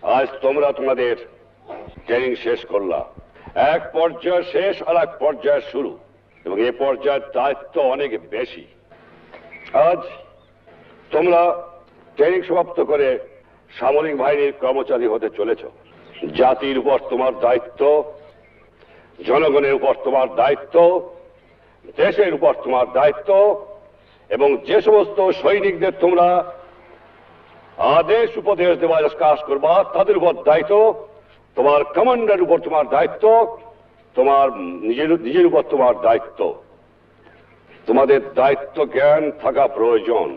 আজ তোমরা তোমাদের ট্রেনিং শেষ করলা। এক পর্যায় শেষ আর এক পর্যায় শুরু, এবং এই পর্যায়ের দায়িত্ব অনেক বেশি। আজ তোমরা ট্রেনিং সমাপ্ত করে সামরিক বাহিনীর কর্মচারী হতে চলেছ। জাতির উপর তোমার দায়িত্ব, জনগণের উপর তোমার দায়িত্ব, দেশের উপর তোমার দায়িত্ব, এবং যে সমস্ত সৈনিকদের তোমরা আদেশ উপদেশ দেওয়ার কাজ করবা তাদের উপর দায়িত্ব, তোমার কমান্ডারের উপর তোমার দায়িত্ব, তোমার নিজের উপর তোমার দায়িত্ব। তোমাদের দায়িত্ব জ্ঞান থাকা প্রয়োজন।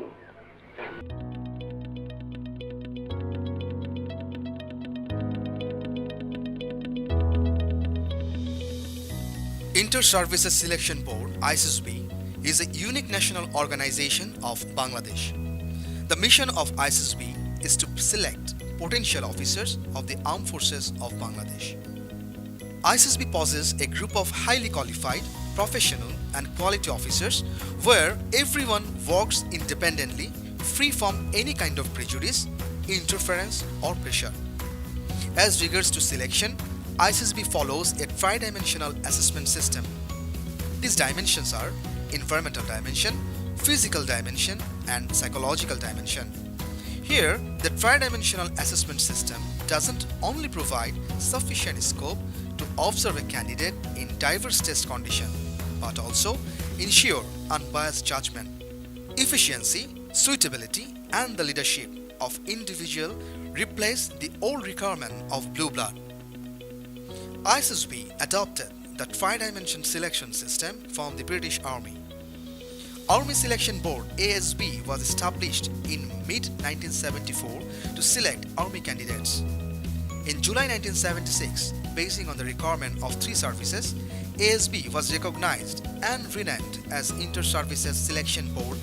Inter-Services Selection Board (ISSB) is a unique national organization of Bangladesh. The mission of ISSB is to select potential officers of the Armed Forces of Bangladesh. ISSB possesses a group of highly qualified, professional and quality officers where everyone works independently, free from any kind of prejudice, interference or pressure. As regards to selection, ISSB follows a tri-dimensional assessment system. These dimensions are environmental dimension, physical dimension and psychological dimension. Here, the tri-dimensional assessment system doesn't only provide sufficient scope to observe a candidate in diverse test conditions, but also ensure unbiased judgment, efficiency, suitability and the leadership of individual replace the old requirement of blue blood. ISSB adopted the tri-dimension selection system from the British Army. Army Selection Board (ASB) was established in mid-1974 to select army candidates. In July 1976, basing on the requirement of 3 services, ASB was recognized and renamed as Inter-Services Selection Board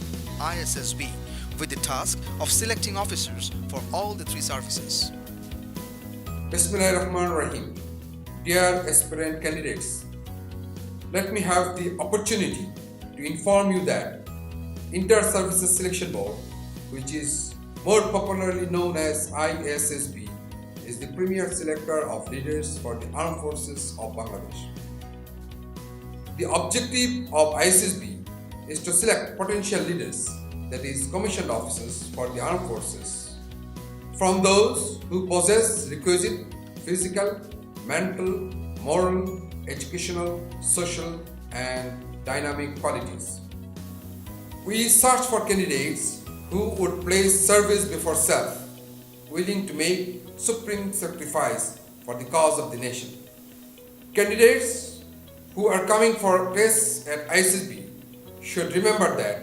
(ISSB) with the task of selecting officers for all the 3 services. Bismillahirrahmanirrahim. Dear aspirant candidates, let me have the opportunity to inform you that Inter-Services Selection Board, which is more popularly known as ISSB, is the premier selector of leaders for the Armed Forces of Bangladesh. The objective of ISSB is to select potential leaders, that is, commissioned officers for the Armed Forces, from those who possess requisite physical, mental, moral, educational, social, and dynamic qualities. We search for candidates who would place service before self, willing to make supreme sacrifice for the cause of the nation. Candidates who are coming for tests at ISSB should remember that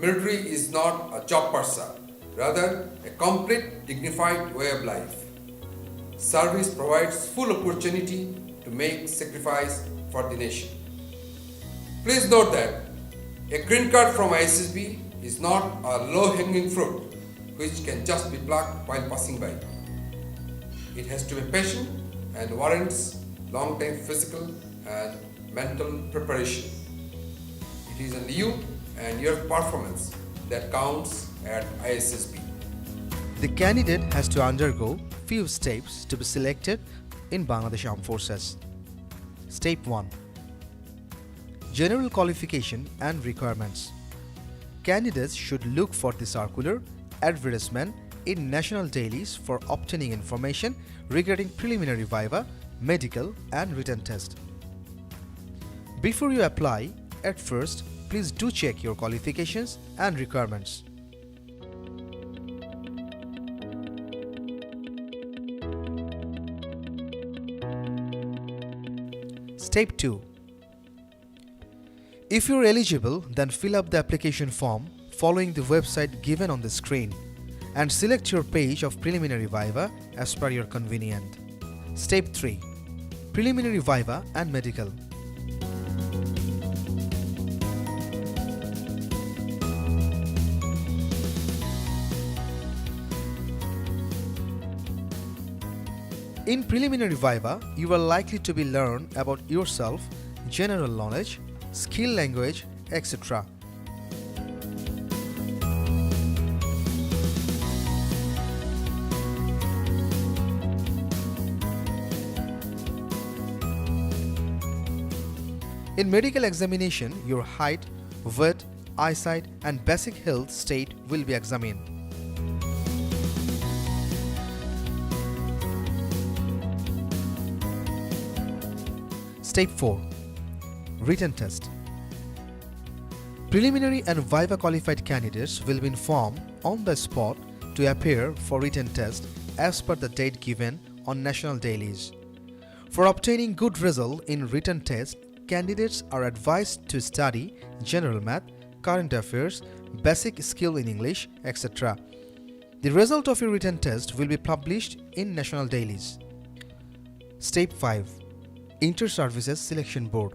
military is not a job parcel, rather a complete dignified way of life. Service provides full opportunity to make sacrifice for the nation. Please note that a green card from ISSB is not a low-hanging fruit which can just be plucked while passing by. It has to be patient and warrants long-term physical and mental preparation. It is only you and your performance that counts at ISSB. The candidate has to undergo few steps to be selected in Bangladesh Armed Forces. Step 1. General qualification and requirements. Candidates should look for the circular advertisement in national dailies for obtaining information regarding preliminary viva, medical and written test. Before you apply, at first, please do check your qualifications and requirements. Step 2. If you're eligible, then fill up the application form following the website given on the screen and select your page of preliminary viva as per your convenience. Step 3. Preliminary viva and medical. In preliminary viva, you are likely to be learn about yourself, general knowledge, skill language, etc. In medical examination, your height, weight, eyesight and basic health state will be examined. Step 4. Written test. Preliminary and Viva qualified candidates will be informed on the spot to appear for written test as per the date given on national dailies. For obtaining good result in written test, candidates are advised to study general math, current affairs, basic skill in English, etc. The result of your written test will be published in national dailies. Step 5. Inter-Services Selection Board.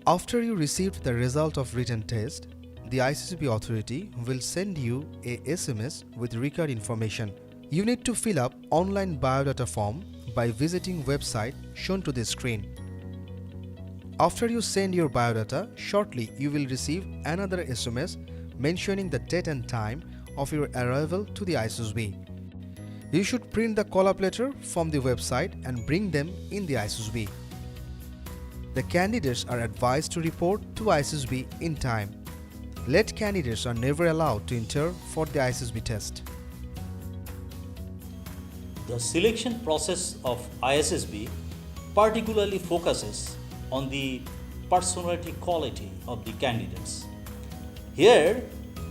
After you received the result of written test, the ISSB authority will send you a SMS with required information. You need to fill up online biodata form by visiting website shown to the screen. After you send your biodata, shortly you will receive another SMS mentioning the date and time of your arrival to the ISSB. You should print the call-up letter from the website and bring them in the ISSB. The candidates are advised to report to ISSB in time. Late candidates are never allowed to enter for the ISSB test. The selection process of ISSB particularly focuses on the personality quality of the candidates. Here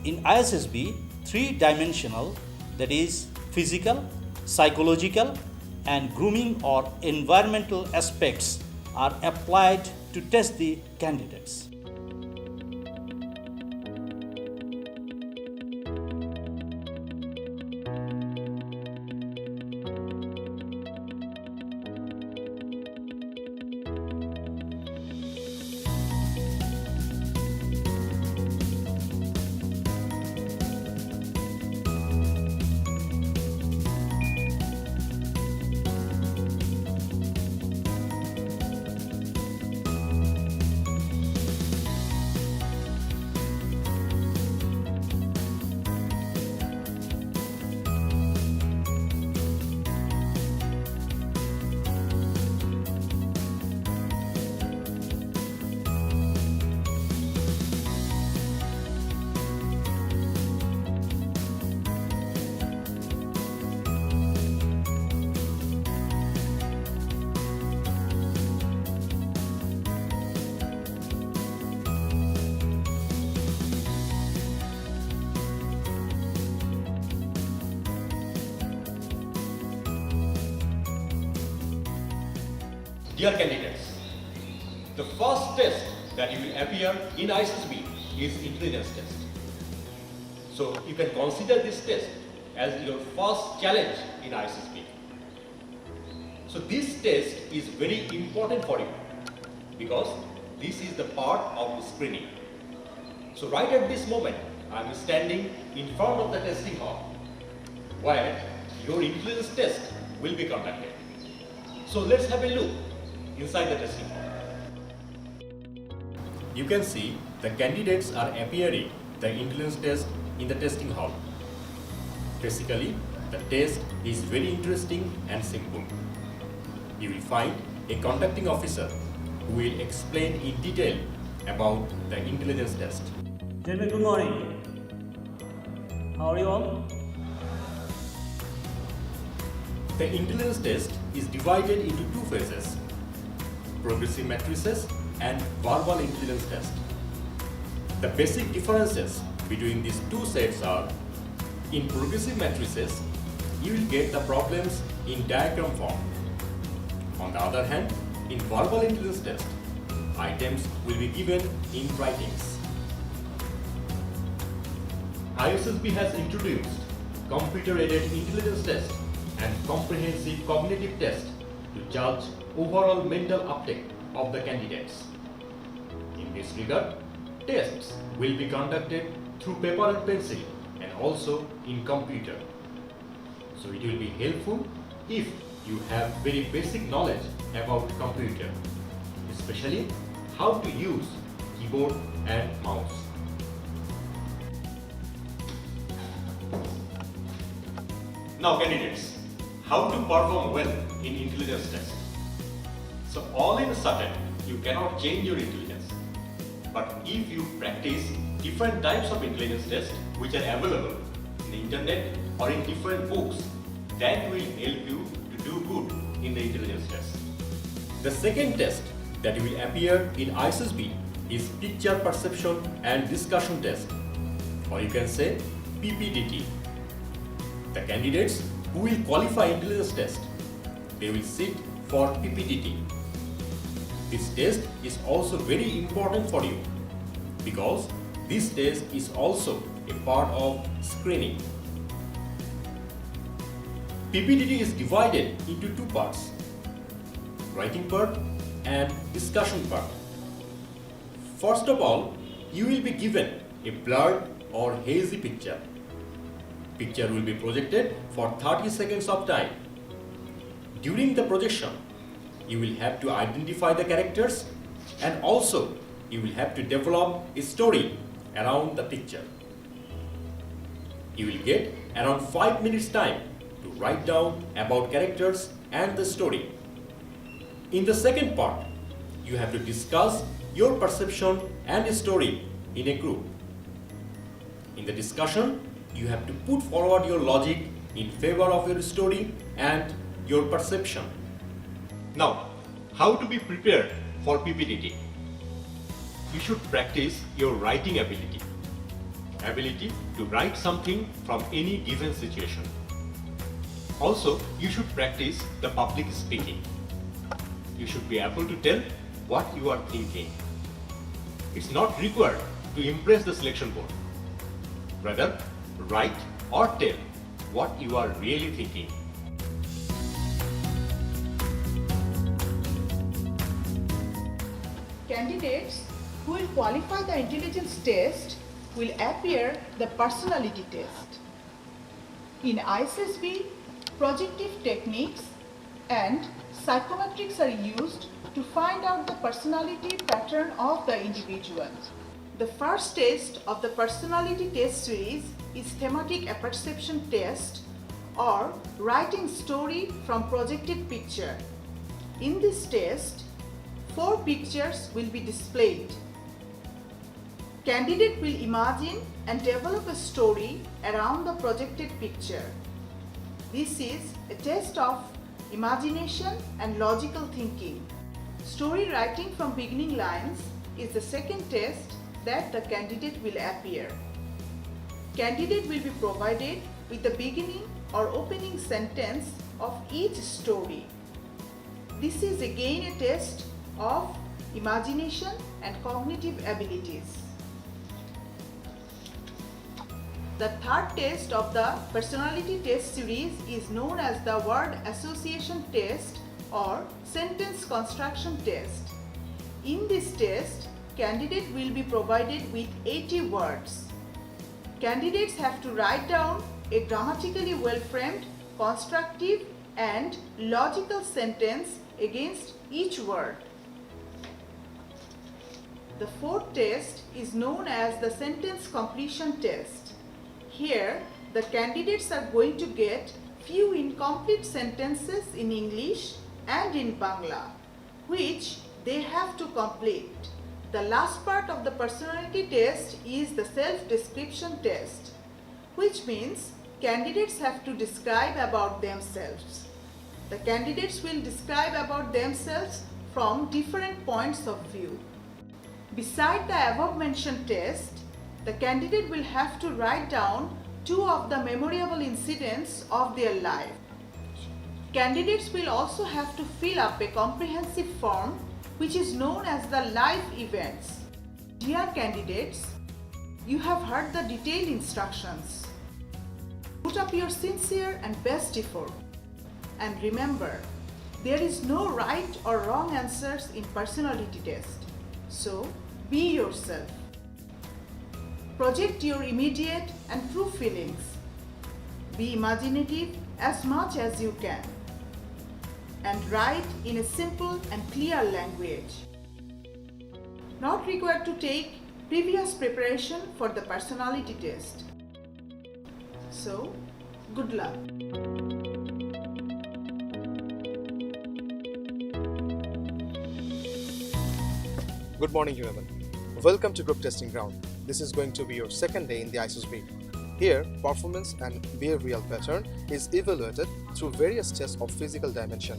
in ISSB, three-dimensional, that is physical, psychological and grooming or environmental aspects are applied to test the candidates. Dear candidates, the first test that you will appear in ISSB is intelligence test. So you can consider this test as your first challenge in ISSB. So this test is very important for you because this is the part of the screening. So right at this moment, I am standing in front of the testing hall where your intelligence test will be conducted. So let's have a look inside the testing hall. You can see the candidates are appearing the intelligence test in the testing hall. Basically, the test is very interesting and simple. You will find a conducting officer who will explain in detail about the intelligence test. Gentlemen, good morning. How are you all? The intelligence test is divided into two phases: progressive matrices and verbal intelligence test. The basic differences between these two sets are: in progressive matrices, you will get the problems in diagram form. On the other hand, in verbal intelligence test, items will be given in writings. ISSB has introduced computer-aided intelligence test and comprehensive cognitive test to judge overall mental uptake of the candidates. In this regard, tests will be conducted through paper and pencil and also in computer. So it will be helpful if you have very basic knowledge about computer, especially how to use keyboard and mouse. Now candidates, how to perform well in intelligence test. So all in a sudden, you cannot change your intelligence. But if you practice different types of intelligence tests which are available in the internet or in different books, that will help you to do good in the intelligence test. The second test that will appear in ISSB is Picture Perception and Discussion Test, or you can say PPDT. The candidates who will qualify intelligence test, they will sit for PPDT. This test is also very important for you because this test is also a part of screening. PPDT is divided into two parts, writing part and discussion part. First of all, you will be given a blurred or hazy picture. Picture will be projected for 30 seconds of time. During the projection, you will have to identify the characters and also you will have to develop a story around the picture. You will get around 5 minutes time to write down about characters and the story. In the second part, you have to discuss your perception and story in a group. In the discussion, you have to put forward your logic in favor of your story and your perception. Now, how to be prepared for PPDT? You should practice your writing ability to write something from any given situation. Also, you should practice the public speaking. You should be able to tell what you are thinking. It's not required to impress the selection board. Rather, write or tell what you are really thinking. Candidates who will qualify the intelligence test will appear the personality test. In ISSB, projective techniques and psychometrics are used to find out the personality pattern of the individual. The first test of the personality test series is thematic apperception test or writing story from projected picture. In this test, 4 pictures will be displayed. Candidate will imagine and develop a story around the projected picture. This is a test of imagination and logical thinking. Story writing from beginning lines is the second test that the candidate will appear. Candidate will be provided with the beginning or opening sentence of each story. This is again a test of imagination and cognitive abilities. The third test of the personality test series is known as the word association test or sentence construction test. In this test, candidate will be provided with 80 words. Candidates have to write down a grammatically well-framed, constructive and logical sentence against each word. The fourth test is known as the sentence completion test. Here, the candidates are going to get few incomplete sentences in English and in Bangla, which they have to complete. The last part of the personality test is the self-description test, which means candidates have to describe about themselves. The candidates will describe about themselves from different points of view. Beside the above mentioned test, the candidate will have to write down 2 of the memorable incidents of their life. Candidates will also have to fill up a comprehensive form which is known as the life events. Dear candidates, you have heard the detailed instructions. Put up your sincere and best effort. And remember, there is no right or wrong answers in personality test. So, be yourself. Project your immediate and true feelings. Be imaginative as much as you can. And write in a simple and clear language. Not required to take previous preparation for the personality test. So, good luck. Good morning, everyone. Welcome to Group Testing Ground. This is going to be your second day in the ISSB. Here, performance and behavioral pattern is evaluated through various tests of physical dimension.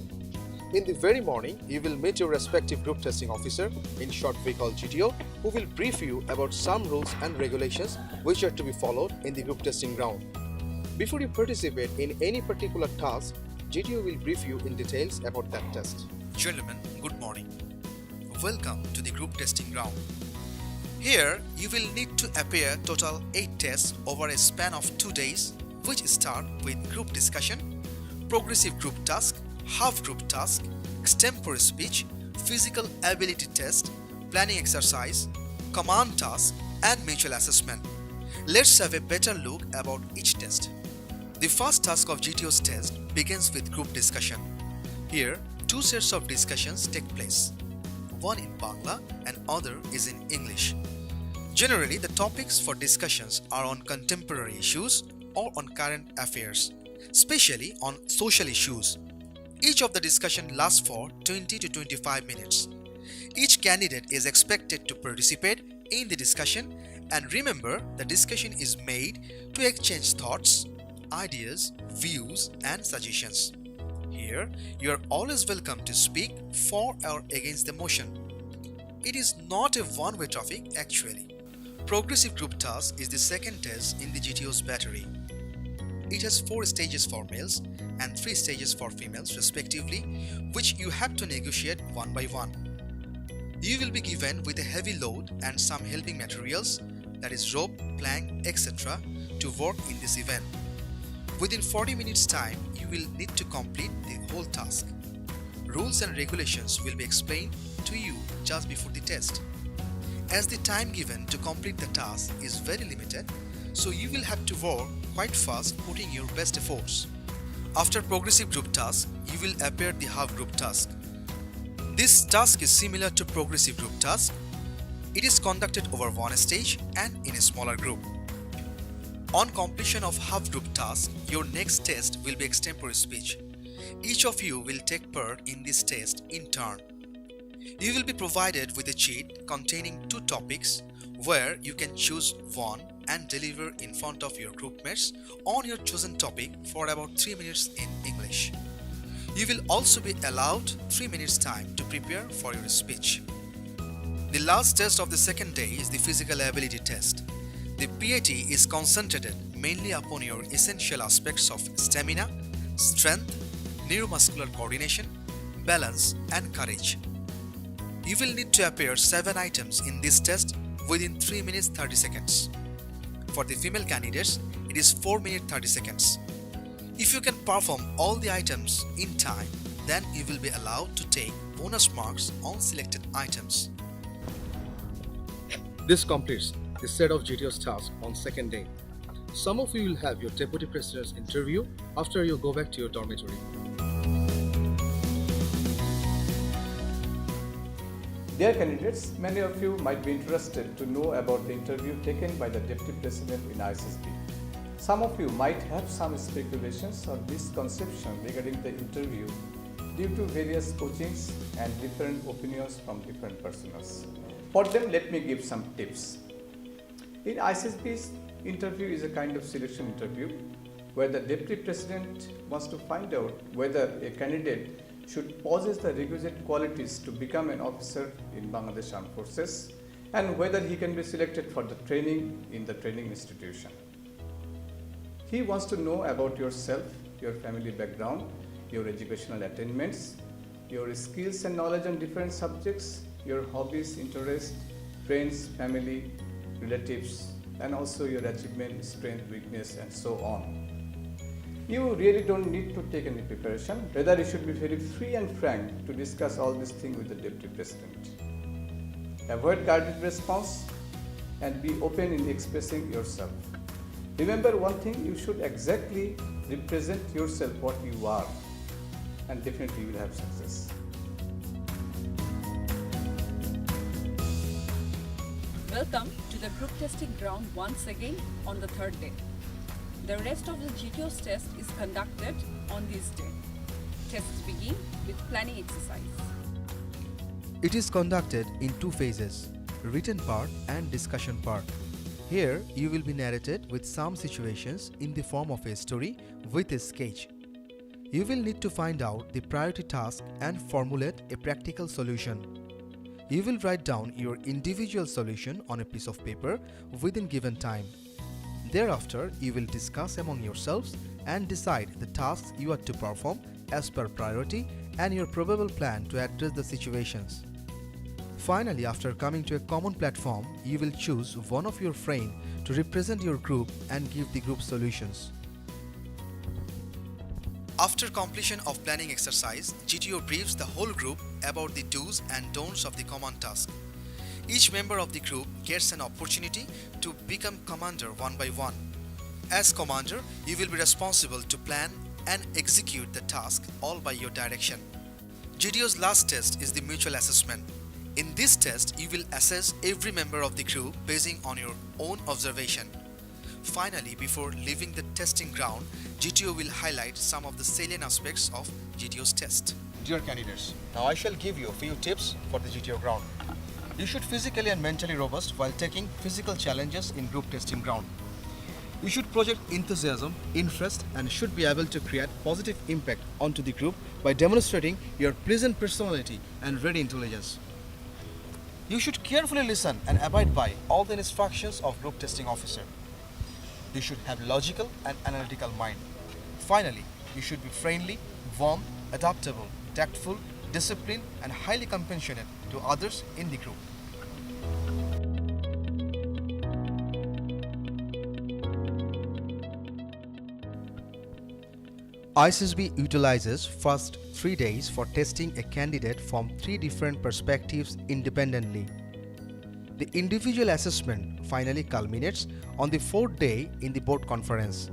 In the very morning, you will meet your respective group testing officer, in short we call GTO, who will brief you about some rules and regulations which are to be followed in the group testing ground. Before you participate in any particular task, GTO will brief you in details about that test. Gentlemen, good morning. Welcome to the group testing ground. Here, you will need to appear total 8 tests over a span of 2 days, which start with group discussion, progressive group task, half group task, extempore speech, physical ability test, planning exercise, command task, and mutual assessment. Let's have a better look about each test. The first task of GTO's test begins with group discussion. Here, 2 sets of discussions take place. One in Bangla and other is in English. Generally, the topics for discussions are on contemporary issues or on current affairs, especially on social issues. Each of the discussion lasts for 20 to 25 minutes. Each candidate is expected to participate in the discussion, and remember, the discussion is made to exchange thoughts, ideas, views, and suggestions. Here, you are always welcome to speak for or against the motion. It is not a one-way traffic actually. Progressive group task is the second test in the GTO's battery. It has 4 stages for males and 3 stages for females respectively, which you have to negotiate one by one. You will be given with a heavy load and some helping materials, that is rope, plank, etc. to work in this event. Within 40 minutes time, you will need to complete the whole task. Rules and regulations will be explained to you just before the test. As the time given to complete the task is very limited, so you will have to work quite fast, putting your best efforts. After progressive group task, you will appear the half group task. This task is similar to progressive group task. It is conducted over one stage and in a smaller group. On completion of half group task, your next test will be extempore speech. Each of you will take part in this test in turn. You will be provided with a sheet containing 2 topics where you can choose one and deliver in front of your groupmates on your chosen topic for about 3 minutes in English. You will also be allowed 3 minutes time to prepare for your speech. The last test of the second day is the physical ability test. The PAT is concentrated mainly upon your essential aspects of stamina, strength, neuromuscular coordination, balance, and courage. You will need to appear 7 items in this test within 3 minutes 30 seconds. For the female candidates, it is 4 minutes 30 seconds. If you can perform all the items in time, then you will be allowed to take bonus marks on selected items. This completes the set of GTO's tasks on second day. Some of you will have your deputy president's interview after you go back to your dormitory. Dear candidates, many of you might be interested to know about the interview taken by the Deputy President in ISSB. Some of you might have some speculations or misconceptions regarding the interview due to various coachings and different opinions from different persons. For them, let me give some tips. In ISSB's interview is a kind of selection interview where the Deputy President wants to find out whether a candidate should possess the requisite qualities to become an officer in Bangladesh Armed Forces and whether he can be selected for the training in the training institution. He wants to know about yourself, your family background, your educational attainments, your skills and knowledge on different subjects, your hobbies, interests, friends, family, relatives, and also your achievement, strength, weakness, and so on. You really don't need to take any preparation. Rather, you should be very free and frank to discuss all these things with the Deputy President. Avoid guarded response and be open in expressing yourself. Remember one thing, you should exactly represent yourself what you are, and definitely you will have success. Welcome to the group testing ground once again on the 3rd day. The rest of the GTO's test is conducted on this day. Tests begin with planning exercise. It is conducted in 2 phases. written part and discussion part. Here, you will be narrated with some situations in the form of a story with a sketch. You will need to find out the priority task and formulate a practical solution. You will write down your individual solution on a piece of paper within given time. Thereafter, you will discuss among yourselves and decide the tasks you are to perform as per priority and your probable plan to address the situations. Finally, after coming to a common platform, you will choose one of your friends to represent your group and give the group solutions. After completion of planning exercise, GTO briefs the whole group about the do's and don'ts of the common task. Each member of the group gets an opportunity to become commander one by one. As commander, you will be responsible to plan and execute the task all by your direction. GTO's last test is the mutual assessment. In this test, you will assess every member of the group basing on your own observation. Finally, before leaving the testing ground, GTO will highlight some of the salient aspects of GTO's test. Dear candidates, now I shall give you a few tips for the GTO ground. You should physically and mentally robust while taking physical challenges in group testing ground. You should project enthusiasm, interest, and should be able to create positive impact onto the group by demonstrating your pleasant personality and ready intelligence. You should carefully listen and abide by all the instructions of group testing officer. You should have logical and analytical mind. Finally, you should be friendly, warm, adaptable, tactful, disciplined, and highly compassionate to others in the group. ISSB utilizes first 3 days for testing a candidate from 3 different perspectives independently. The individual assessment finally culminates on the 4th day in the board conference.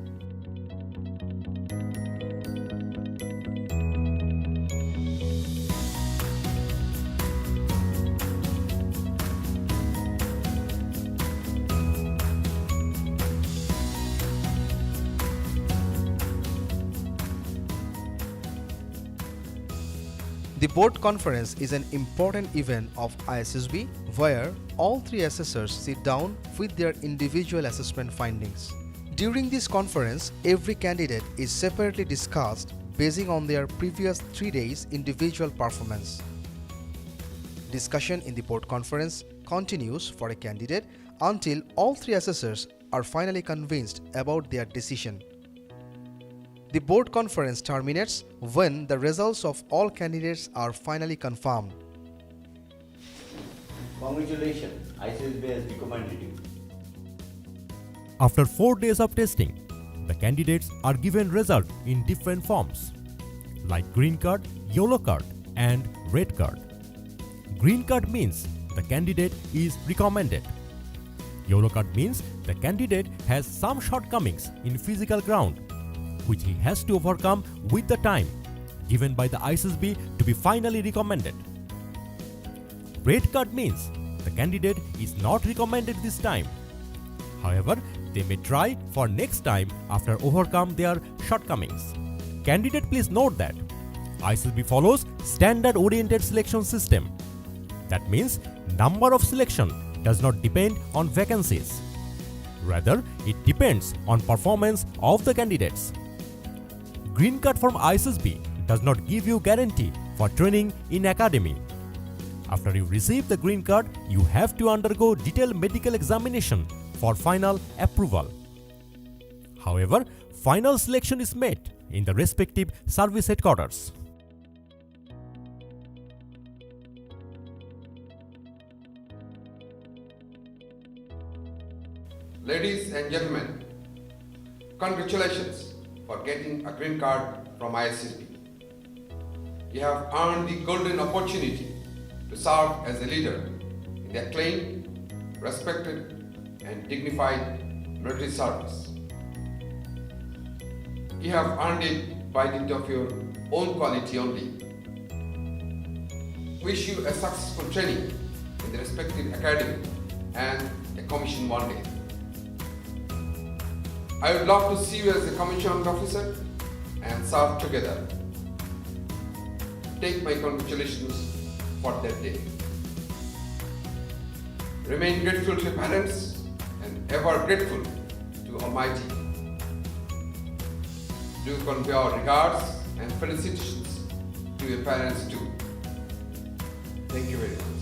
The board conference is an important event of ISSB where all 3 assessors sit down with their individual assessment findings. During this conference, every candidate is separately discussed basing on their previous 3 days' individual performance. Discussion in the board conference continues for a candidate until all 3 assessors are finally convinced about their decision. The board conference terminates when the results of all candidates are finally confirmed. Congratulations, ISSB has recommended you. After 4 days of testing, the candidates are given result in different forms like green card, yellow card and red card. Green card means the candidate is recommended. Yellow card means the candidate has some shortcomings in physical ground which he has to overcome with the time given by the ISSB to be finally recommended. Red card means the candidate is not recommended this time. However, they may try for next time after overcome their shortcomings. Candidate, please note that ISSB follows standard oriented selection system. That means number of selection does not depend on vacancies. Rather, it depends on performance of the candidates. Green card from ISSB does not give you guarantee for training in academy. After you receive the green card, you have to undergo detailed medical examination for final approval. However, final selection is made in the respective service headquarters. Ladies and gentlemen, congratulations for getting a green card from ISSB. You have earned the golden opportunity to serve as a leader in the acclaimed, respected, and dignified military service. You have earned it by dint of your own quality only. Wish you a successful training in the respective academy and a commission one day. I would love to see you as a commissioned officer and serve together. Take my congratulations for that day. Remain grateful to your parents and ever grateful to Almighty. Do convey our regards and felicitations to your parents too. Thank you very much.